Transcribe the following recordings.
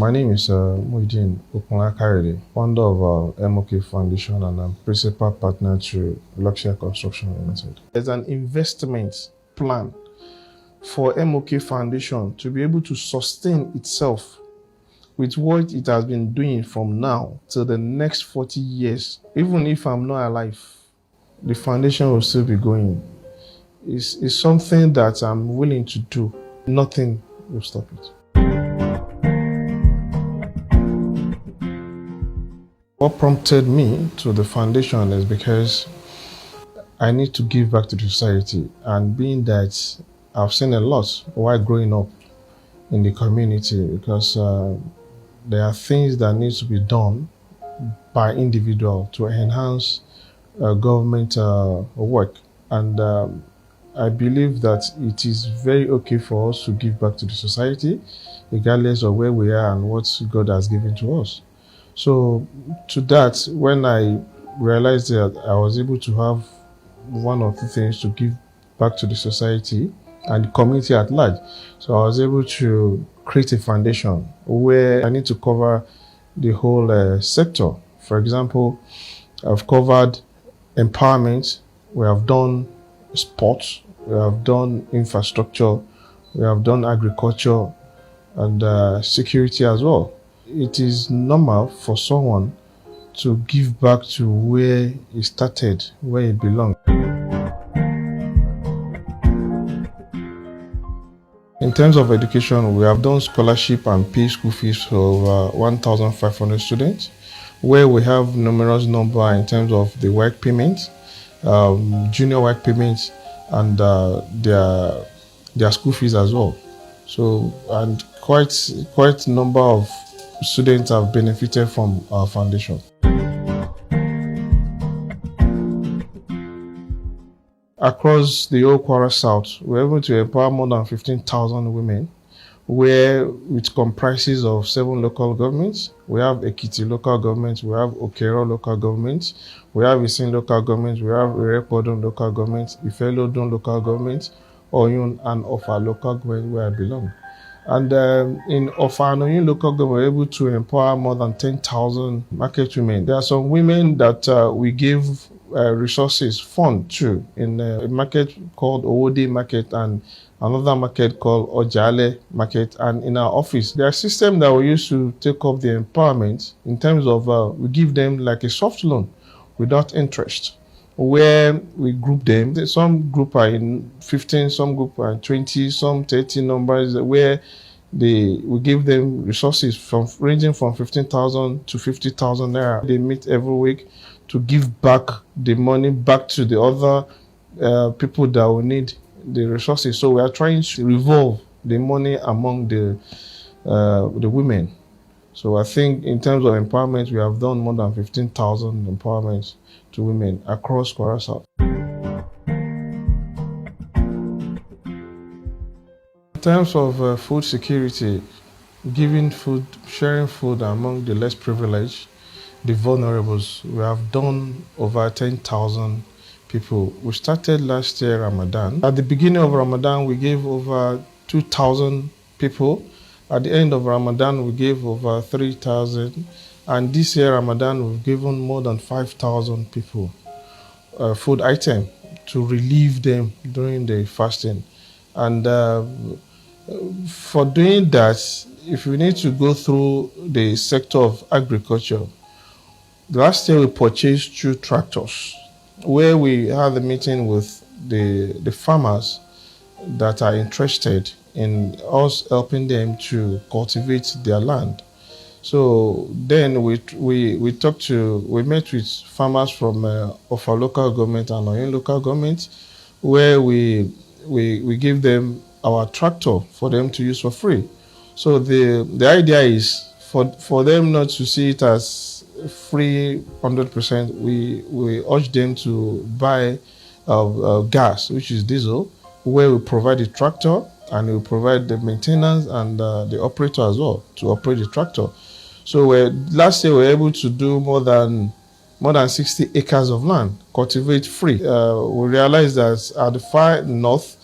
My name is Muhydeen Okunlola Kayode, founder of MOK Foundation, and I'm principal partner to Luxury Construction Limited. There's an investment plan for MOK Foundation to be able to sustain itself with what it has been doing from now till the next 40 years. Even if I'm not alive, the foundation will still be going. It's something that I'm willing to do. Nothing will stop it. What prompted me to the foundation is because I need to give back to the society, and being that I've seen a lot while growing up in the community, because there are things that need to be done by individual to enhance government work, and I believe that it is very okay for us to give back to the society, regardless of where we are and what God has given to us. So to that, when I realized that I was able to have one or two things to give back to the society and the community at large, so I was able to create a foundation where I need to cover the whole sector. For example, I've covered empowerment, we have done sports, we have done infrastructure, we have done agriculture, and security as well. It is normal for someone to give back to where he started, where he belonged. In terms of education, we have done scholarship and pay school fees for over 1,500 students, where we have numerous number in terms of the work payments, junior work payments, and their school fees as well. So, and quite number of students have benefited from our foundation. Across the whole Kwara South, we're able to empower more than 15,000 women, where it comprises of 7 local governments. We have Ekiti local government, we have Okero local government, we have Isin local government, we have Irepodun local government, Ifelodun local government, Oyun and Ofa local government, where I belong. And in Ofa and Oyun local government, we're able to empower more than 10,000 market women. There are some women that we give resources, fund to, in a market called Owode Market and another market called Ojale Market. And in our office, there are systems that we use to take up the empowerment in terms of we give them like a soft loan without interest, where we group them. Some group are in 15, some group are in 20, some 30 numbers, where we give them resources ranging from 15,000 to 50,000 naira. They meet every week to give back the money back to the other people that will need the resources. So we are trying to revolve the money among the women. So I think in terms of empowerment, we have done more than 15,000 empowerments to women across Kwara South. In terms of food security, giving food, sharing food among the less privileged, the vulnerables, we have done over 10,000 people. We started last year Ramadan. At the beginning of Ramadan, we gave over 2,000 people. At the end of Ramadan, we gave over 3,000. And this year Ramadan, we've given more than 5,000 people food item to relieve them during the fasting. And for doing that, if we need to go through the sector of agriculture, last year we purchased 2 tractors, where we had a meeting with the farmers that are interested in us helping them to cultivate their land. So then we met with farmers from Ofa local government and Oyun local government, where we give them our tractor for them to use for free. So the idea is for them not to see it as free 100%. We urge them to buy gas, which is diesel, where we provide the tractor and we provide the maintenance and the operator as well to operate the tractor. So last year we were able to do more than 60 acres of land, cultivate free. We realized that at the far north,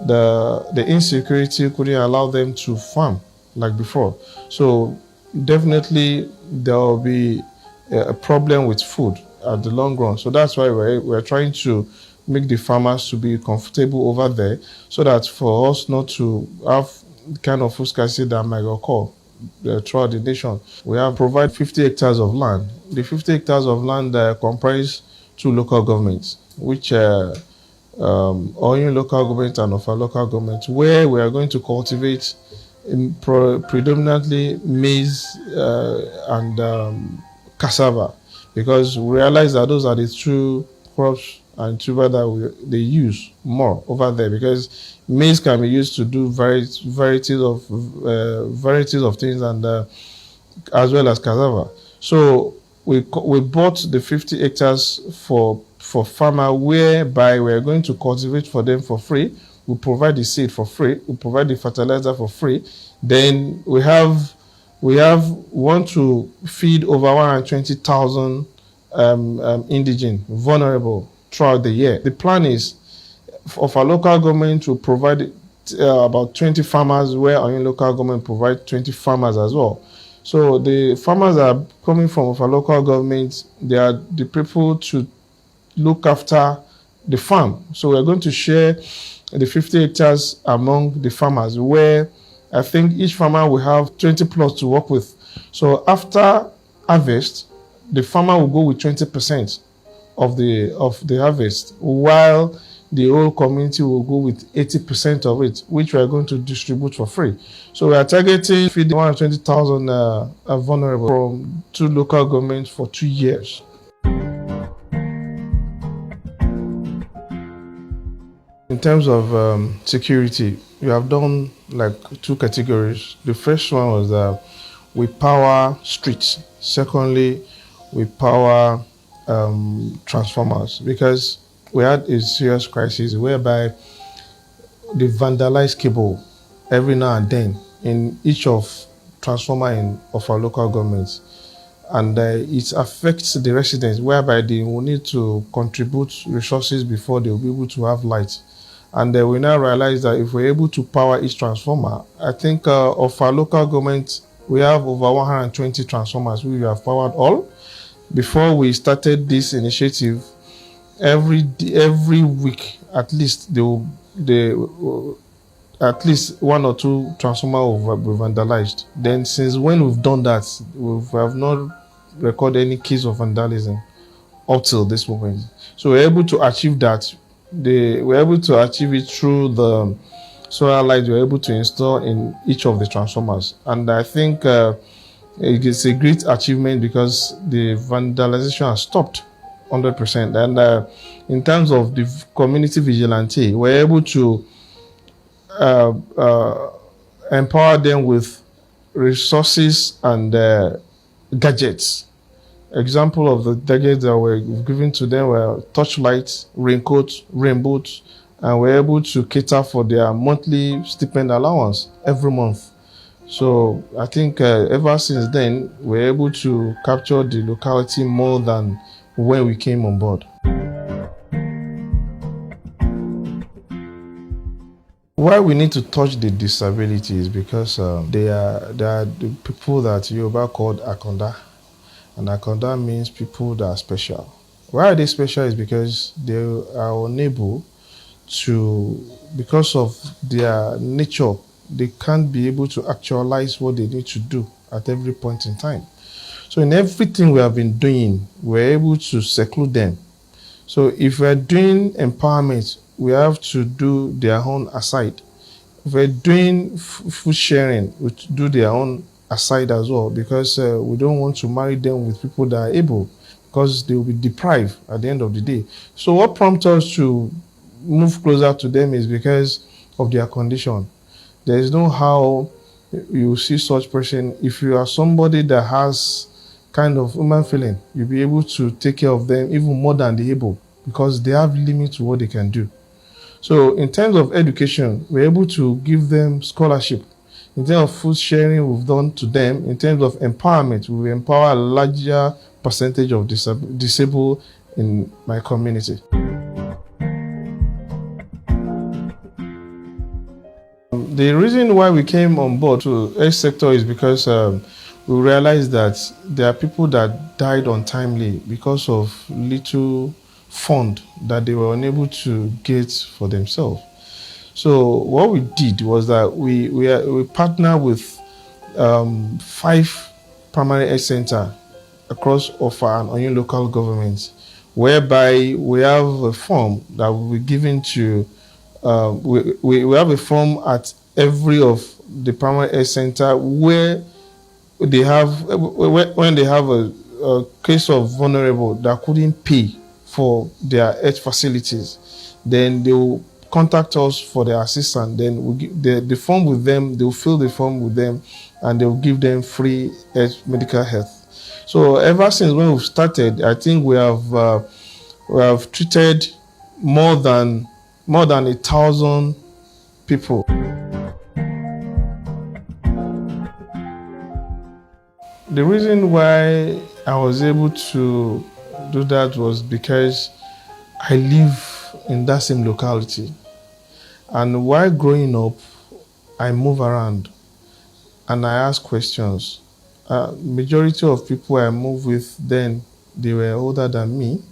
the insecurity couldn't allow them to farm like before. So definitely there will be a problem with food at the long run. So that's why we're trying to make the farmers to be comfortable over there, so that for us not to have the kind of food scarcity that might occur throughout the nation. We have provide 50 hectares of land. The 50 hectares of land comprise two local governments, which Oyo local government and of our local government, where we are going to cultivate predominantly maize and cassava, because we realize that those are the two crops and tuber that they use more over there, because maize can be used to do varieties of things, and as well as cassava. So we bought the 50 hectares for farmer, whereby we're going to cultivate for them for free. We provide the seed for free. We provide the fertilizer for free. Then we want to feed over 120,000 indigent, vulnerable throughout the year. The plan is of our local government to provide about 20 farmers, where our local government provide 20 farmers as well. So the farmers are coming from our local government. They are the people to look after the farm. So we're going to share the 50 hectares among the farmers, where I think each farmer will have 20 plots to work with. So after harvest, the farmer will go with 20% of the harvest, while the whole community will go with 80% of it, which we are going to distribute for free. So we are targeting feeding 120,000 vulnerable from two local governments for 2 years. In terms of security, we have done like two categories. The first one was that we power streets. Secondly, we power transformers, because we had a serious crisis whereby they vandalize cable every now and then in each of transformer of our local governments, and it affects the residents, whereby they will need to contribute resources before they will be able to have light. And we now realize that if we're able to power each transformer, I think of our local government, we have over 120 transformers we have powered all. Before we started this initiative, every week at least at least one or two transformers will be vandalized. Then since when we've done that, we have not recorded any case of vandalism up till this moment. So we're able to achieve that. We're able to achieve it through the solar lights we're able to install in each of the transformers. And I think it's a great achievement, because the vandalization has stopped 100%. And in terms of the community vigilante, we're able to empower them with resources and gadgets. Example of the gadgets that were given to them were torchlights, raincoats, rain boots, and we're able to cater for their monthly stipend allowance every month. So I think ever since then, we're able to capture the locality more than when we came on board. Why we need to touch the disabilities, because they are the people that Yoruba called Akonda. And Akonda means people that are special. Why are they special is because they are unable to, because of their nature, they can't be able to actualize what they need to do at every point in time. So in everything we have been doing, we're able to seclude them. So if we're doing empowerment, we have to do their own aside. If we're doing food sharing, we do their own aside as well, because we don't want to marry them with people that are able, because they will be deprived at the end of the day. So what prompts us to move closer to them is because of their condition. There is no how you see such person. If you are somebody that has kind of human feeling, you'll be able to take care of them even more than the able, because they have limits to what they can do. So in terms of education, we're able to give them scholarship. In terms of food sharing, we've done to them. In terms of empowerment, we empower a larger percentage of disabled in my community. The reason why we came on board to health sector is because we realized that there are people that died untimely because of little fund that they were unable to get for themselves. So what we did was that we partnered with 5 primary health centers across Offa and Oyo local governments, whereby we have a form that will be given to, we have a form at every of the primary health center where they have, when they have a case of vulnerable that couldn't pay for their health facilities, then they will contact us for their assistance. Then we give the form with them, they will fill the form with them, and they will give them free medical health. So ever since when we've started, I think we have treated more than 1,000 people. The reason why I was able to do that was because I live in that same locality. And while growing up, I move around and I ask questions. Majority of people I move with then, they were older than me,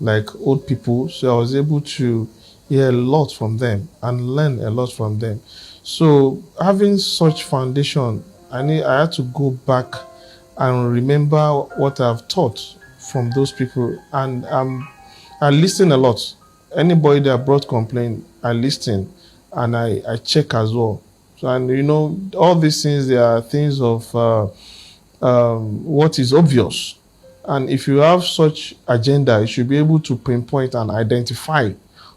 like old people. So I was able to hear a lot from them and learn a lot from them. So having such foundation, I had to go back and remember what I've taught from those people. And I listen a lot. Anybody that brought complaint, I listen and I check as well. So, and you know, all these things, they are things of what is obvious. And if you have such agenda, you should be able to pinpoint and identify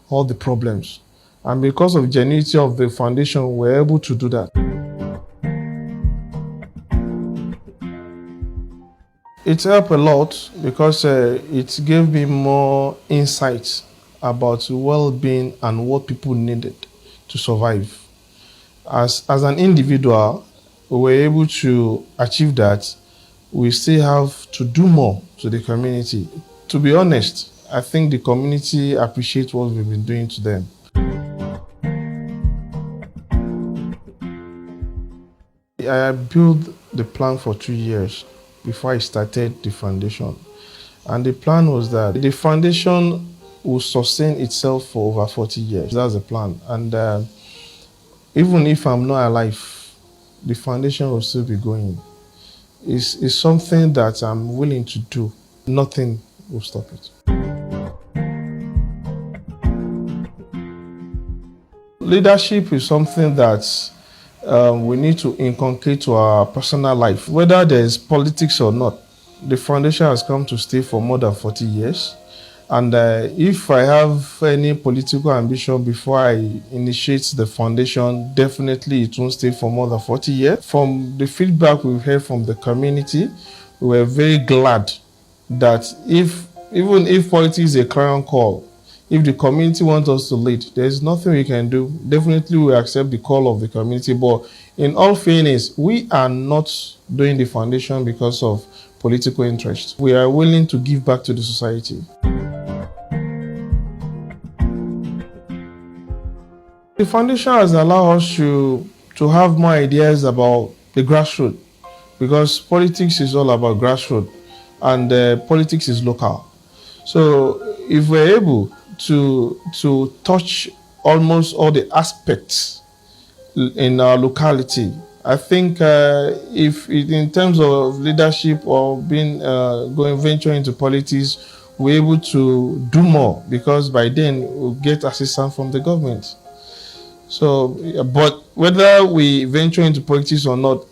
all the problems. And because of the genuinity of the foundation, we're able to do that. It helped a lot because it gave me more insights about well-being and what people needed to survive. As an individual, we were able to achieve that. We still have to do more to the community. To be honest, I think the community appreciates what we've been doing to them. I built the plan for 2 years before I started the foundation. And the plan was that the foundation will sustain itself for over 40 years. That's the plan. And even if I'm not alive, the foundation will still be going. It's something that I'm willing to do. Nothing will stop it. Leadership is something that we need to inculcate to our personal life. Whether there's politics or not, the foundation has come to stay for more than 40 years. And if I have any political ambition before I initiate the foundation, definitely it won't stay for more than 40 years. From the feedback we've heard from the community, we were very glad that even if politics is a clarion call, if the community wants us to lead, there's nothing we can do. Definitely we accept the call of the community. But in all fairness, we are not doing the foundation because of political interest. We are willing to give back to the society. The foundation has allowed us to have more ideas about the grassroots, because politics is all about grassroots and politics is local. So if we're able to touch almost all the aspects in our locality, I think if in terms of leadership or venturing into politics, we're able to do more, because by then we'll get assistance from the government. So, but whether we venture into politics or not,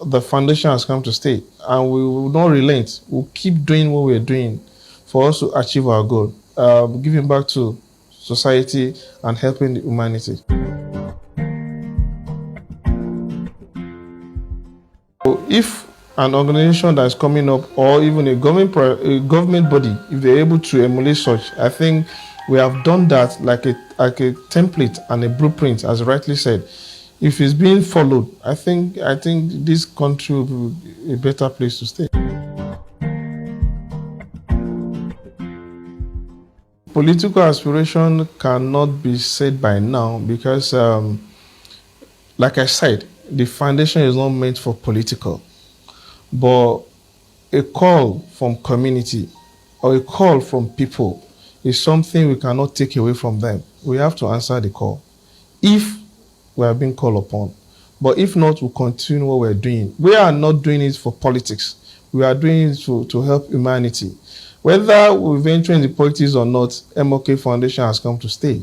the foundation has come to stay, and we will not relent. We'll keep doing what we're doing for us to achieve our goal, giving back to society and helping the humanity. So if an organization that is coming up, or even a government body, if they're able to emulate such, I think we have done that like a template and a blueprint, as rightly said. If it's being followed, I think this country will be a better place to stay. Political aspiration cannot be said by now, because, like I said, the foundation is not meant for political. But a call from community or a call from people is something we cannot take away from them. We have to answer the call if we are being called upon. But if not, we'll continue what we're doing. We are not doing it for politics. We are doing it to help humanity. Whether we venture into politics or not, MOK Foundation has come to stay.